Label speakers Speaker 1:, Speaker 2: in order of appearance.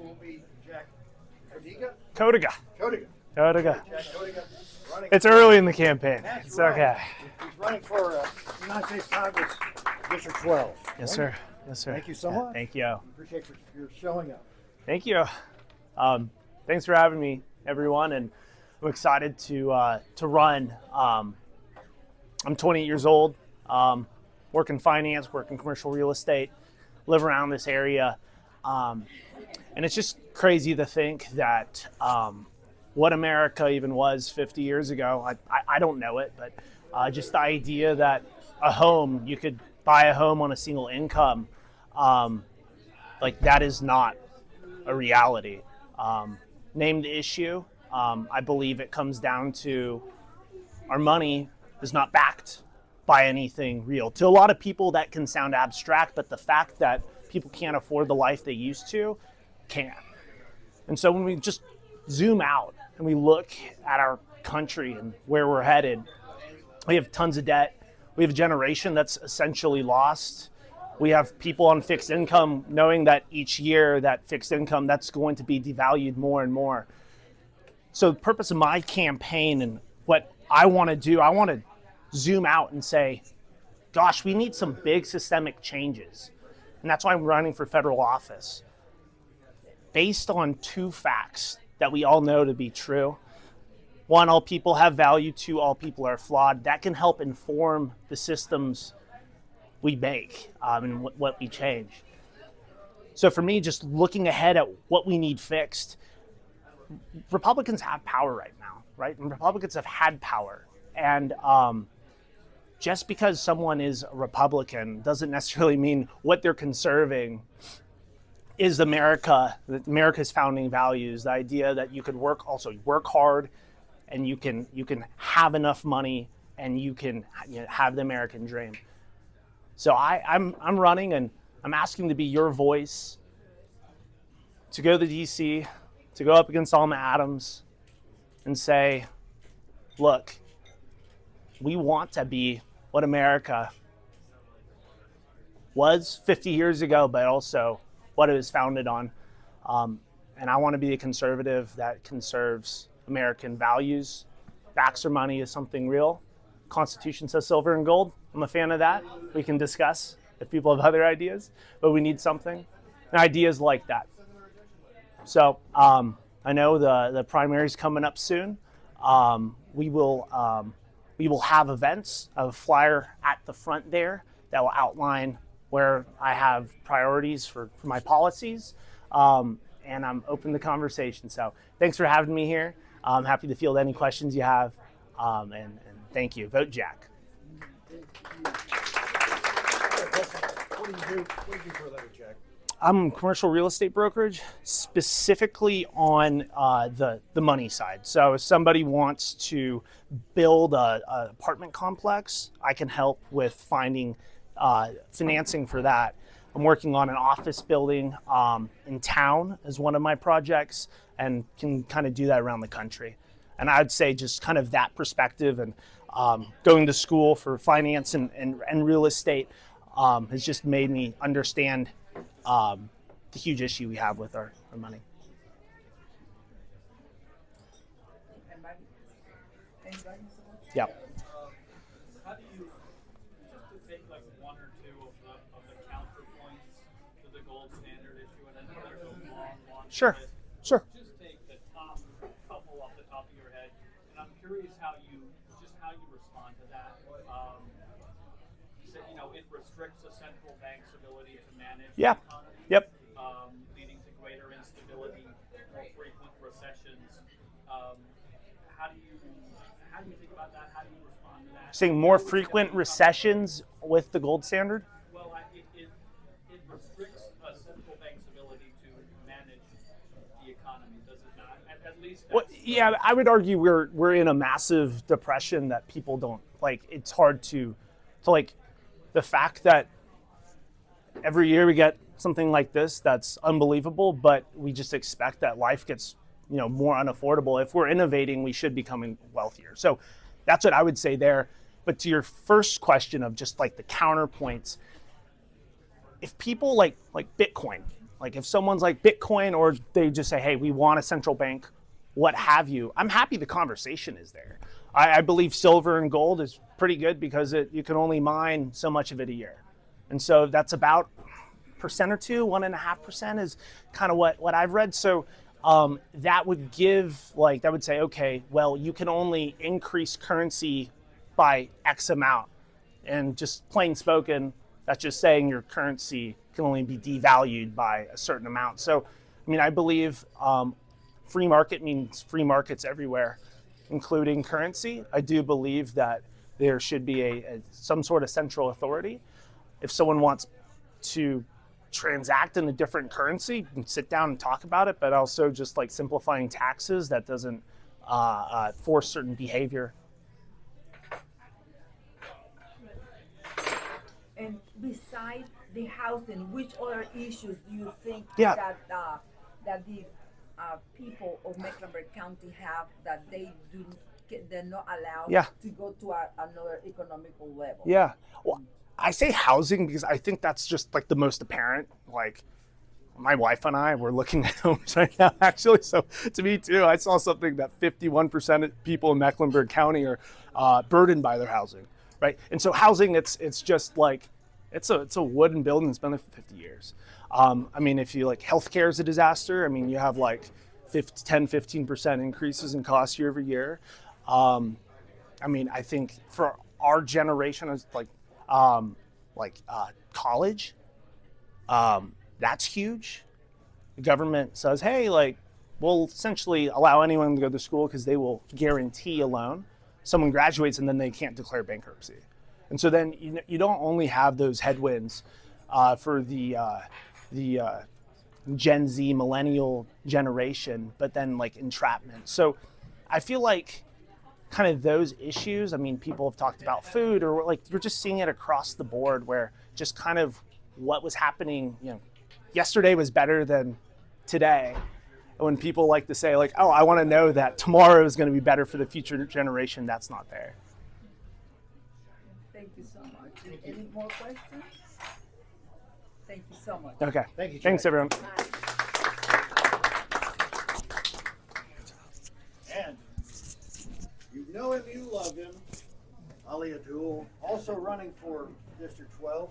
Speaker 1: will be Jack Codiga.
Speaker 2: Codiga.
Speaker 1: Codiga.
Speaker 2: Codiga.
Speaker 1: Jack Codiga. Running.
Speaker 2: It's early in the campaign.
Speaker 1: That's
Speaker 2: It's
Speaker 1: right.
Speaker 2: okay.
Speaker 1: He's running for United States Congress, District 12.
Speaker 2: Yes, sir. Yes, sir.
Speaker 1: Thank you so
Speaker 2: Yeah,
Speaker 1: much.
Speaker 2: Thank you.
Speaker 1: Appreciate your showing up.
Speaker 2: Thank you. Thanks for having me, everyone, and I'm excited to run. I'm 28 years old. Work in finance, work in commercial real estate, live around this area, and it's just crazy to think that what America even was 50 years ago. I don't know it, but just the idea that you could buy a home on a single income, like that is not a reality. Name the issue. I believe it comes down to our money is not backed by anything real. To a lot of people that can sound abstract, but the fact that people can't afford the life they used to can. And so when we just zoom out and we look at our country and where we're headed, we have tons of debt. We have a generation that's essentially lost. We have people on fixed income knowing that each year that fixed income, that's going to be devalued more and more. So the purpose of my campaign and what I want to do, I want to zoom out and say, gosh, we need some big systemic changes. And that's why I'm running for federal office. Based on two facts that we all know to be true. One, all people have value. Two, all people are flawed. That can help inform the systems we make and what we change. So for me, just looking ahead at what we need fixed, Republicans have power right now, right? And Republicans have had power. And just because someone is a Republican doesn't necessarily mean what they're conserving is America's founding values. The idea that you could work hard, and you can have enough money, and you can have the American dream. So I'm running, and I'm asking to be your voice, to go to DC, to go up against Alma Adams, and say, look, we want to be what America was 50 years ago, but also what it was founded on. And I want to be a conservative that conserves American values, backs our money as something real. Constitution says silver and gold. I'm a fan of that. We can discuss if people have other ideas, but we need something. And ideas like that. So I know the primary's coming up soon. We will have events, a flyer at the front there that will outline where I have priorities for my policies, and I'm open to conversation. So thanks for having me here. I'm happy to field any questions you have, and thank you. Vote Jack.
Speaker 1: What do you do for a living, Jack?
Speaker 2: I'm a commercial real estate brokerage, specifically on the money side. So if somebody wants to build an apartment complex, I can help with finding financing for that. I'm working on an office building in town as one of my projects, and can kind of do that around the country. And I'd say just kind of that perspective and going to school for finance and real estate has just made me understand the huge issue we have with our money. Yeah.
Speaker 3: How do you, just to take like one or two of the counterpoints to the gold standard issue, and then there's a long
Speaker 2: Sure.
Speaker 3: list.
Speaker 2: Sure.
Speaker 3: Just take the top couple off the top of your head, and I'm curious how you respond to that. You said, it restricts a central bank's ability to manage
Speaker 2: Yeah.
Speaker 3: the economy.
Speaker 2: Yep.
Speaker 3: Leading to greater instability, more frequent recessions. How do you think about that? How do you respond to that?
Speaker 2: Saying more frequent recessions with the gold standard?
Speaker 3: Well, it restricts a central bank's ability to manage the economy, does it not? At least
Speaker 2: Well, yeah, I would argue we're in a massive depression that people don't like. It's hard to like the fact that every year we get something like this that's unbelievable, but we just expect that life gets more unaffordable. If we're innovating, we should be becoming wealthier. So that's what I would say there. But to your first question of just like the counterpoints, if people like Bitcoin, Like if someone's like Bitcoin, or they just say, hey, we want a central bank, what have you, I'm happy the conversation is there. I believe silver and gold is pretty good because you can only mine so much of it a year. And so that's about percent or two, 1.5% is kind of what I've read. So that would that would say, okay, well, you can only increase currency by X amount. And just plain spoken, that's just saying your currency can only be devalued by a certain amount. So, I mean, I believe free market means free markets everywhere, including currency. I do believe that there should be some sort of central authority. If someone wants to transact in a different currency, you can sit down and talk about it, but also just like simplifying taxes that doesn't force certain behavior.
Speaker 4: And besides the housing, which other issues do you think
Speaker 2: Yeah.
Speaker 4: that the people of Mecklenburg County have that they're not allowed
Speaker 2: Yeah.
Speaker 4: to go to another economical level?
Speaker 2: Yeah. Well, I say housing because I think that's just like the most apparent. Like my wife and I were looking at homes right now, actually. So to me too, I saw something that 51% of people in Mecklenburg County are burdened by their housing, right? And so housing, it's just like, it's a wooden building that's been there for 50 years. I mean, if you like, healthcare is a disaster. I mean, you have like 10-15% increases in costs year over year. I mean, I think for our generation, it's like college, that's huge. The government says, hey, like, we'll essentially allow anyone to go to school because they will guarantee a loan. Someone graduates and then they can't declare bankruptcy. And so then you don't only have those headwinds for the Gen Z millennial generation, but then like entrapment. So I feel like kind of those issues, I mean, people have talked about food, or like you're just seeing it across the board where just kind of what was happening, yesterday was better than today. And when people like to say like, oh, I want to know that tomorrow is going to be better for the future generation, that's not there.
Speaker 4: Thank you so much. Any more questions? Thank you so much.
Speaker 2: Okay.
Speaker 1: Thank you,
Speaker 2: Thanks,
Speaker 1: Jack.
Speaker 2: everyone.
Speaker 1: And you know him, you love him. Ali Abdul, also running for District 12.